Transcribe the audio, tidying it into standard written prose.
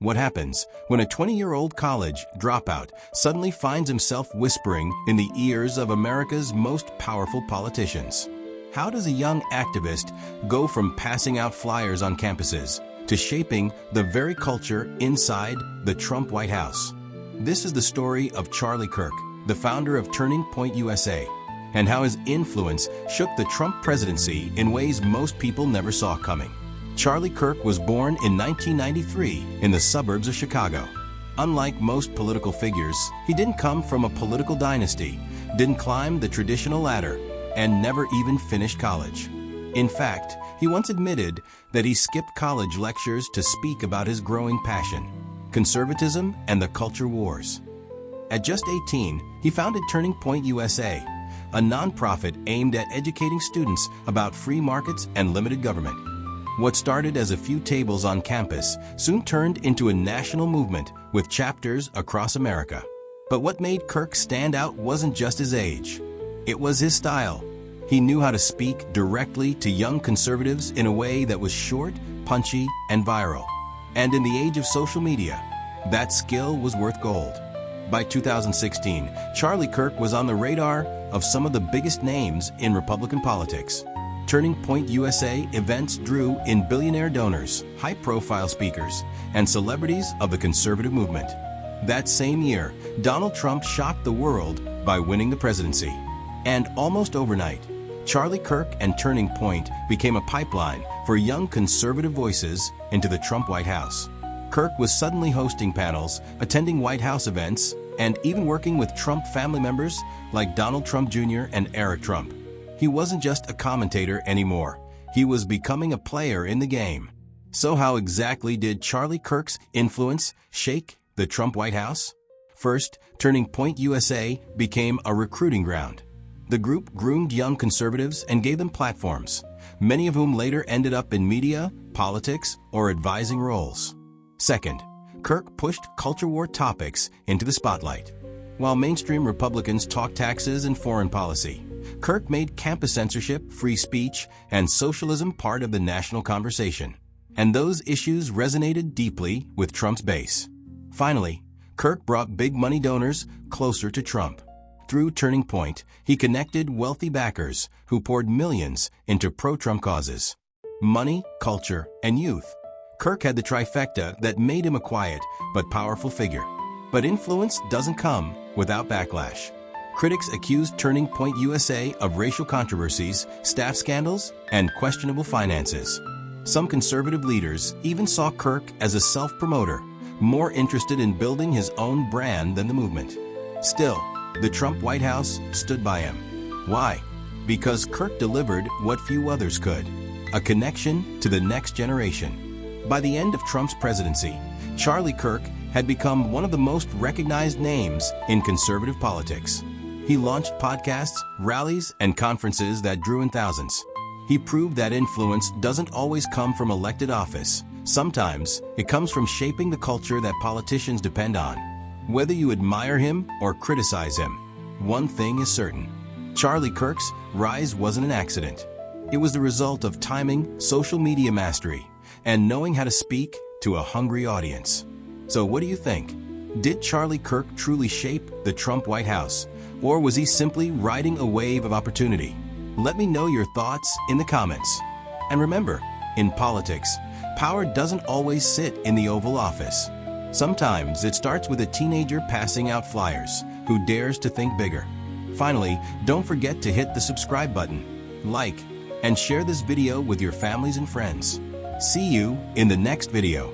What happens when a 20-year-old college dropout suddenly finds himself whispering in the ears of America's most powerful politicians? How does a young activist go from passing out flyers on campuses to shaping the very culture inside the Trump White House? This is the story of Charlie Kirk, the founder of Turning Point USA, and how his influence shook the Trump presidency in ways most people never saw coming. Charlie Kirk was born in 1993 in the suburbs of Chicago. Unlike most political figures, he didn't come from a political dynasty, didn't climb the traditional ladder, and never even finished college. In fact, he once admitted that he skipped college lectures to speak about his growing passion: conservatism and the culture wars. At just 18, he founded Turning Point USA, a nonprofit aimed at educating students about free markets and limited government. What started as a few tables on campus soon turned into a national movement with chapters across America. But what made Kirk stand out wasn't just his age. It was his style. He knew how to speak directly to young conservatives in a way that was short, punchy, and viral. And in the age of social media, that skill was worth gold. By 2016, Charlie Kirk was on the radar of some of the biggest names in Republican politics. Turning Point USA events drew in billionaire donors, high-profile speakers, and celebrities of the conservative movement. That same year, Donald Trump shocked the world by winning the presidency. And almost overnight, Charlie Kirk and Turning Point became a pipeline for young conservative voices into the Trump White House. Kirk was suddenly hosting panels, attending White House events, and even working with Trump family members like Donald Trump Jr. and Eric Trump. He wasn't just a commentator anymore. He was becoming a player in the game. So how exactly did Charlie Kirk's influence shake the Trump White House? First, Turning Point USA became a recruiting ground. The group groomed young conservatives and gave them platforms, many of whom later ended up in media, politics, or advising roles. Second, Kirk pushed culture war topics into the spotlight. While mainstream Republicans talked taxes and foreign policy, Kirk made campus censorship, free speech, and socialism part of the national conversation. And those issues resonated deeply with Trump's base. Finally, Kirk brought big money donors closer to Trump. Through Turning Point, he connected wealthy backers who poured millions into pro-Trump causes: money, culture, and youth. Kirk had the trifecta that made him a quiet but powerful figure. But influence doesn't come without backlash. Critics accused Turning Point USA of racial controversies, staff scandals, and questionable finances. Some conservative leaders even saw Kirk as a self-promoter, more interested in building his own brand than the movement. Still, the Trump White House stood by him. Why? Because Kirk delivered what few others could: a connection to the next generation. By the end of Trump's presidency, Charlie Kirk had become one of the most recognized names in conservative politics. He launched podcasts, rallies, and conferences that drew in thousands. He proved that influence doesn't always come from elected office. Sometimes it comes from shaping the culture that politicians depend on. Whether you admire him or criticize him, one thing is certain: Charlie Kirk's rise wasn't an accident. It was the result of timing, social media mastery, and knowing how to speak to a hungry audience. So what do you think? Did Charlie Kirk truly shape the Trump White House, or was he simply riding a wave of opportunity? Let me know your thoughts in the comments. And remember, in politics, power doesn't always sit in the Oval Office. Sometimes it starts with a teenager passing out flyers who dares to think bigger. Finally, don't forget to hit the subscribe button, like, and share this video with your families and friends. See you in the next video.